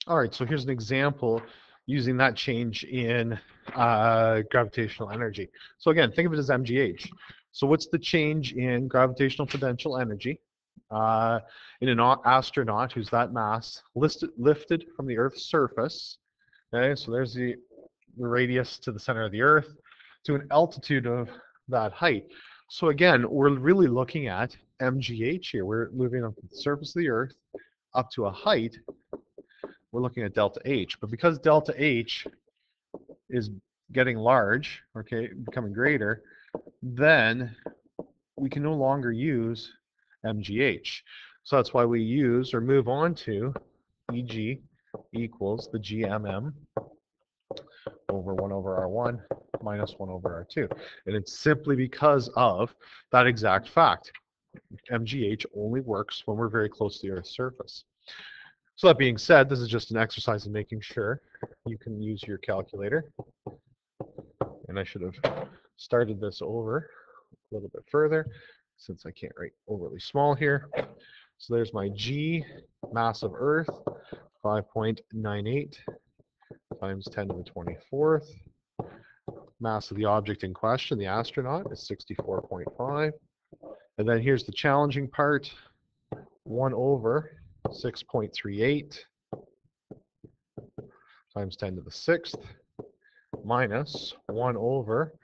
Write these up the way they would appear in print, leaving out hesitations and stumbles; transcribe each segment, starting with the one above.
All right, so here's an example using that change in gravitational energy. So again, think of it as MGH. So what's the change in gravitational potential energy in an astronaut who's that mass lifted from the Earth's surface? Okay, so there's the radius to the center of the Earth to an altitude of that height. So again, we're really looking at MGH here. We're moving up the surface of the Earth up to a height. We're looking at delta H. But because delta H is getting large, okay, becoming greater, then we can no longer use MGH. So that's why we use or move on to EG equals the GMM over 1 over R1 minus 1 over R2. And it's simply because of that exact fact. MGH only works when we're very close to the Earth's surface. So that being said, this is just an exercise in making sure you can use your calculator. And I should have started this over a little bit further since I can't write overly small here. So there's my G, mass of Earth, 5.98 times 10 to the 24th. Mass of the object in question, the astronaut, is 64.5. And then here's the challenging part, 1 over 6.38 times 10 to the 6th minus 1 over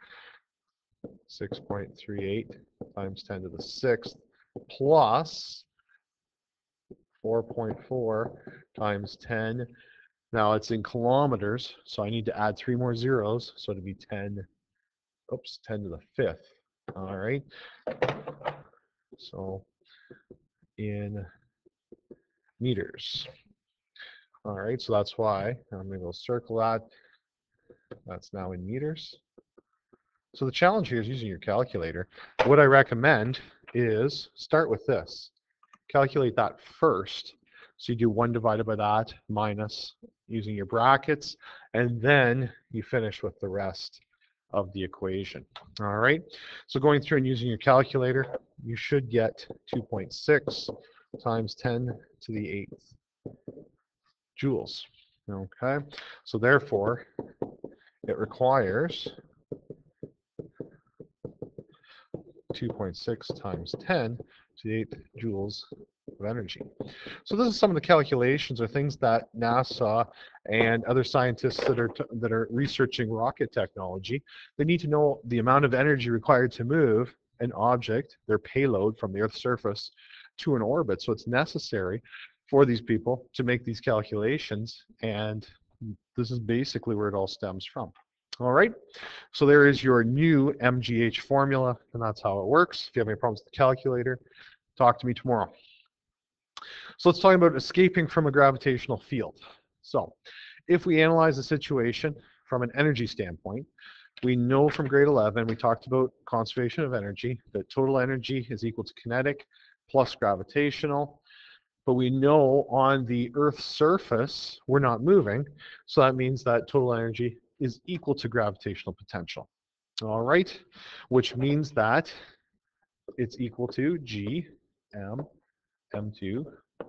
6.38 times 10 to the 6th plus 4.4 times 10. Now it's in kilometers, so I need to add 3 more zeros, so it'd be 10 to the 5th. All right. So in meters. All right, so that's why I'm going to go circle that. That's now in meters. So the challenge here is using your calculator. What I recommend is start with this. Calculate that first. So you do 1 divided by that minus using your brackets, and then you finish with the rest of the equation. All right, so going through and using your calculator, you should get 2.6 times 10 to the 8th joules. Okay, so therefore it requires 2.6 times 10 to the 8th joules of energy. So this is some of the calculations or things that NASA and other scientists that are researching rocket technology, they need to know the amount of energy required to move an object, their payload, from the Earth's surface to an orbit. So it's necessary for these people to make these calculations, and this is basically where it all stems from. All right, so there is your new MGH formula, and that's how it works. If you have any problems with the calculator, talk to me tomorrow. So let's talk about escaping from a gravitational field. So if we analyze the situation from an energy standpoint, we know from grade 11, we talked about conservation of energy, that total energy is equal to kinetic plus gravitational. But we know on the Earth's surface, we're not moving. So that means that total energy is equal to gravitational potential. All right, which means that it's equal to G M M2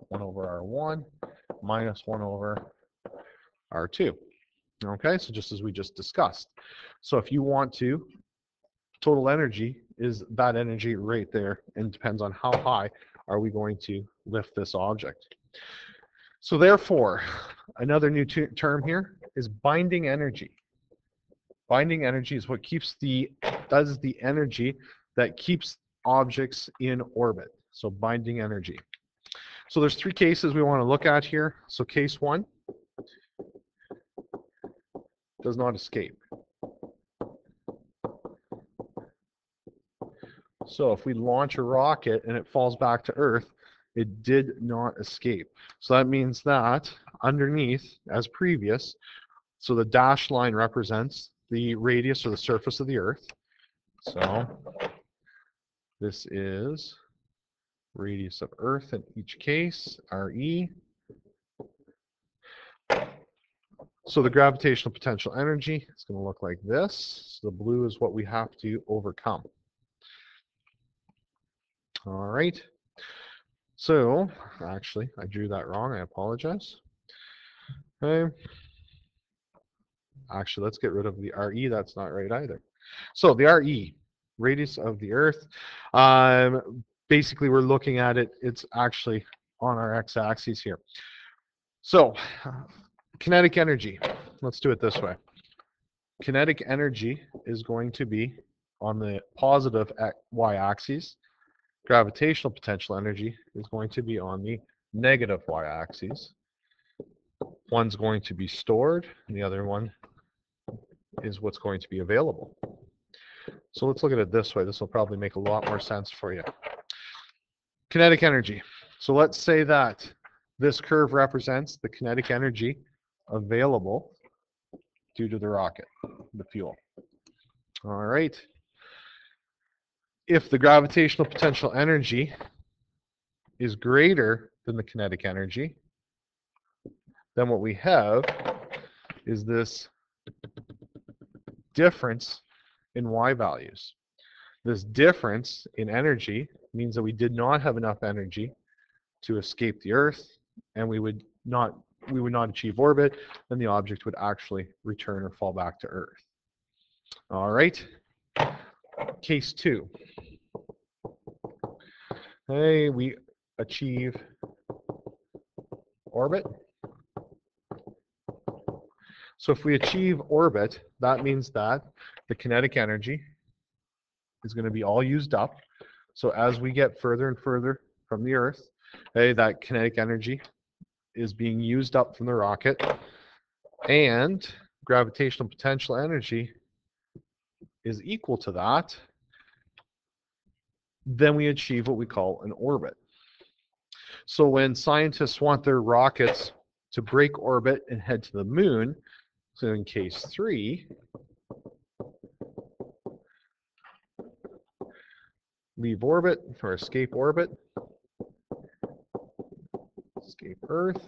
1 over R1 minus 1 over R2. Okay, so just as we just discussed. So if you want to, total energy is that energy right there, and depends on how high are we going to lift this object. So therefore, another new term here is binding energy. Binding energy is what keeps the energy that keeps objects in orbit. So binding energy. So there's 3 cases we want to look at here. So case 1 does not escape. So if we launch a rocket and it falls back to Earth, it did not escape. So that means that underneath, as previous, so the dashed line represents the radius or the surface of the Earth. So this is radius of Earth in each case, RE. So the gravitational potential energy is going to look like this. So the blue is what we have to overcome. All right. So actually, I drew that wrong. I apologize. Okay. Actually, let's get rid of the RE. That's not right either. So the RE, radius of the Earth, basically we're looking at it, it's actually on our x-axis here. So kinetic energy, let's do it this way. Kinetic energy is going to be on the positive y-axis. Gravitational potential energy is going to be on the negative y-axis. One's going to be stored, and the other one is what's going to be available. So let's look at it this way. This will probably make a lot more sense for you. Kinetic energy. So let's say that this curve represents the kinetic energy available due to the rocket, the fuel. All right. If the gravitational potential energy is greater than the kinetic energy, then what we have is this difference in y values. This difference in energy means that we did not have enough energy to escape the Earth, and we would not achieve orbit, then the object would actually return or fall back to Earth. All right. Case 2. Hey, we achieve orbit. So if we achieve orbit, that means that the kinetic energy is going to be all used up. So as we get further and further from the Earth, that kinetic energy is being used up from the rocket, and gravitational potential energy is equal to that, then we achieve what we call an orbit. So when scientists want their rockets to break orbit and head to the moon, so in case 3, leave orbit or escape orbit, escape Earth.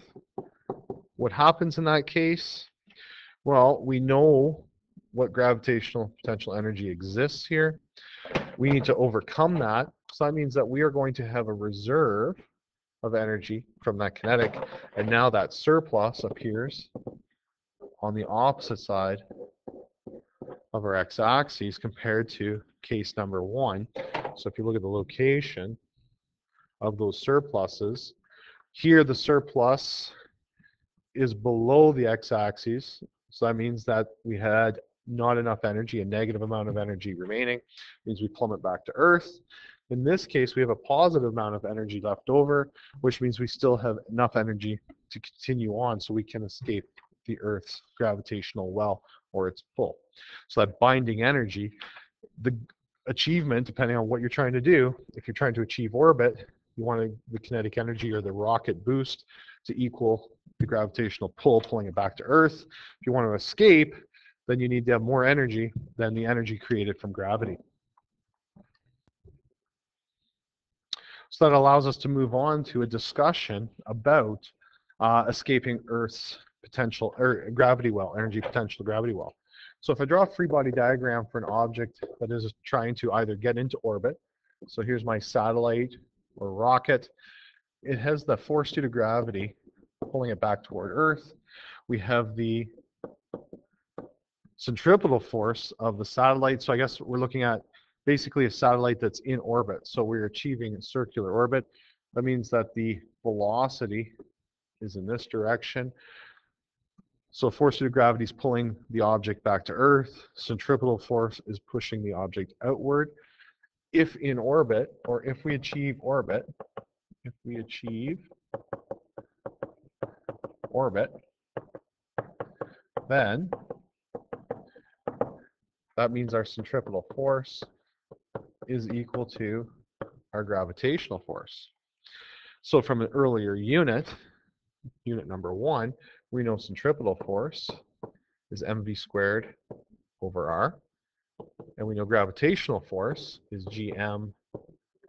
What happens in that case? Well, we know what gravitational potential energy exists here. We need to overcome that. So that means that we are going to have a reserve of energy from that kinetic, and now that surplus appears on the opposite side of our x-axis compared to case number 1. So if you look at the location of those surpluses, here the surplus is below the x-axis, so that means that we had not enough energy, a negative amount of energy remaining, means we plummet back to Earth. In this case, we have a positive amount of energy left over, which means we still have enough energy to continue on so we can escape the Earth's gravitational well or its pull. So that binding energy, the achievement, depending on what you're trying to do, if you're trying to achieve orbit, you want the kinetic energy or the rocket boost to equal the gravitational pull, pulling it back to Earth. If you want to escape, then you need to have more energy than the energy created from gravity. So that allows us to move on to a discussion about escaping Earth's potential, or gravity well, energy potential gravity well. So if I draw a free body diagram for an object that is trying to either get into orbit, so here's my satellite or rocket, it has the force due to gravity pulling it back toward Earth. We have the centripetal force of the satellite, so I guess we're looking at basically a satellite that's in orbit. So we're achieving a circular orbit. That means that the velocity is in this direction. So force due to gravity is pulling the object back to Earth. Centripetal force is pushing the object outward. If in orbit, or if we achieve orbit, then that means our centripetal force is equal to our gravitational force. So from an earlier unit number 1, we know centripetal force is mv squared over r, and we know gravitational force is gm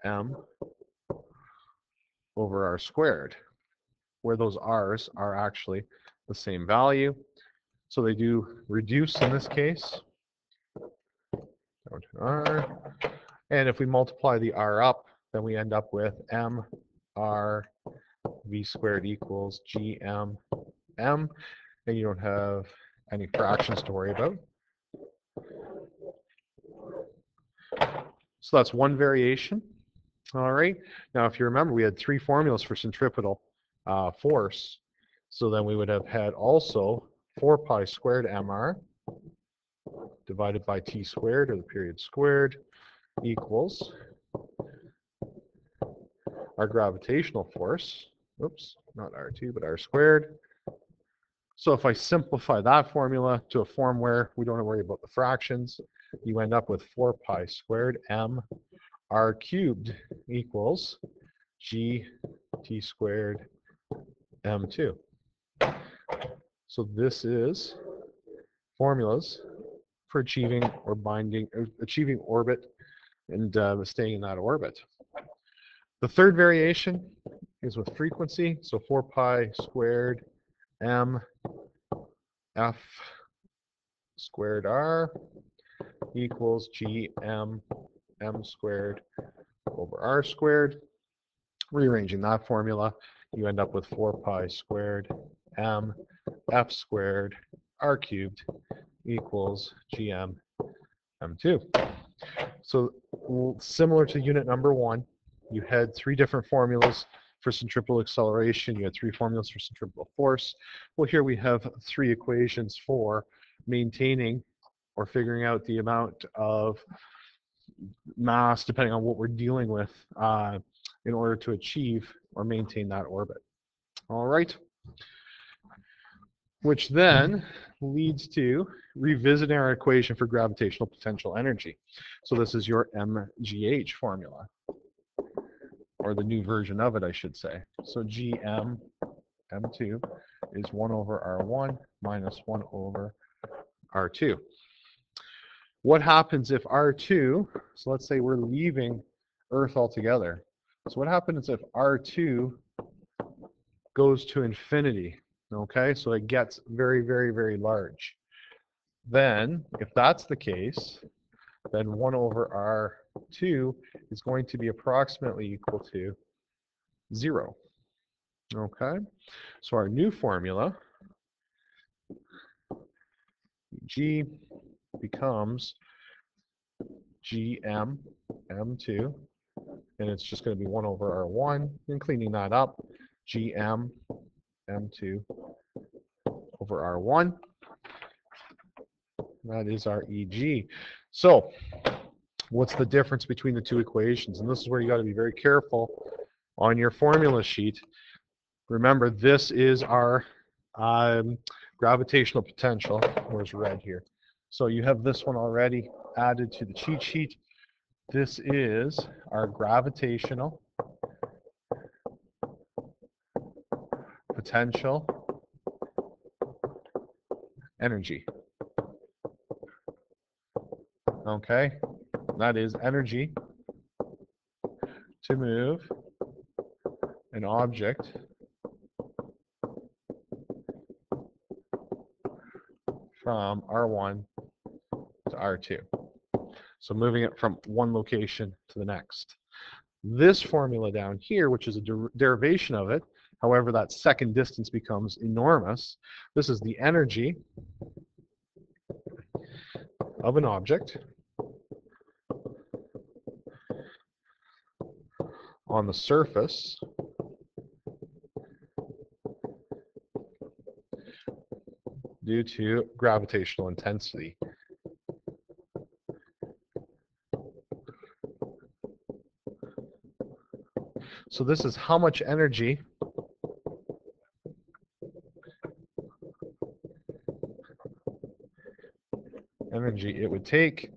m over r squared, where those r's are actually the same value. So they do reduce in this case down to r, and if we multiply the r up, then we end up with m r v squared equals gm m. and you don't have any fractions to worry about. So that's one variation. All right. Now, if you remember, we had three formulas for centripetal force. So then we would have had also 4 pi squared mr divided by t squared, or the period squared, equals our gravitational force. Oops, not R2, but R squared. So if I simplify that formula to a form where we don't have to worry about the fractions, you end up with 4 pi squared m r cubed equals g t squared m2. So this is formulas for achieving achieving orbit and staying in that orbit. The third variation is with frequency, so 4 pi squared m f squared r equals g m squared over r squared. Rearranging that formula, you end up with 4 pi squared m f squared r cubed equals gm m2. So similar to unit number 1, you had 3 different formulas for centripetal acceleration. You had 3 formulas for centripetal force. Well, here we have 3 equations for maintaining or figuring out the amount of mass, depending on what we're dealing with, in order to achieve or maintain that orbit. All right. Which then leads to revisiting our equation for gravitational potential energy. So this is your MGH formula, or the new version of it, I should say. So Gm m2 is 1 over r1 minus 1 over r2. What happens if r2, so let's say we're leaving Earth altogether. So what happens if r2 goes to infinity? Okay, so it gets very, very, very large. Then, if that's the case, then 1 over r2 is going to be approximately equal to 0. Okay, so our new formula, G becomes Gm m2, and it's just going to be 1 over r1, and cleaning that up, Gm m2 over r1. That is our EG. So what's the difference between the 2 equations? And this is where you got to be very careful on your formula sheet. Remember, this is our gravitational potential. Where's red here? So you have this one already added to the cheat sheet. This is our gravitational potential energy. Okay, that is energy to move an object from R1 to R2. So moving it from one location to the next. This formula down here, which is a derivation of it, however, that second distance becomes enormous. This is the energy of an object on the surface due to gravitational intensity. So this is how much energy it would take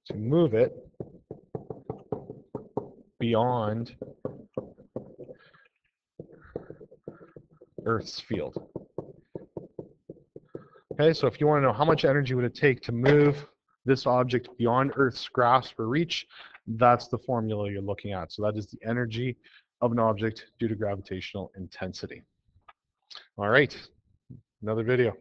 to move it beyond Earth's field. Okay, so if you want to know how much energy would it take to move this object beyond Earth's grasp or reach, that's the formula you're looking at. So that is the energy of an object due to gravitational intensity. All right, another video.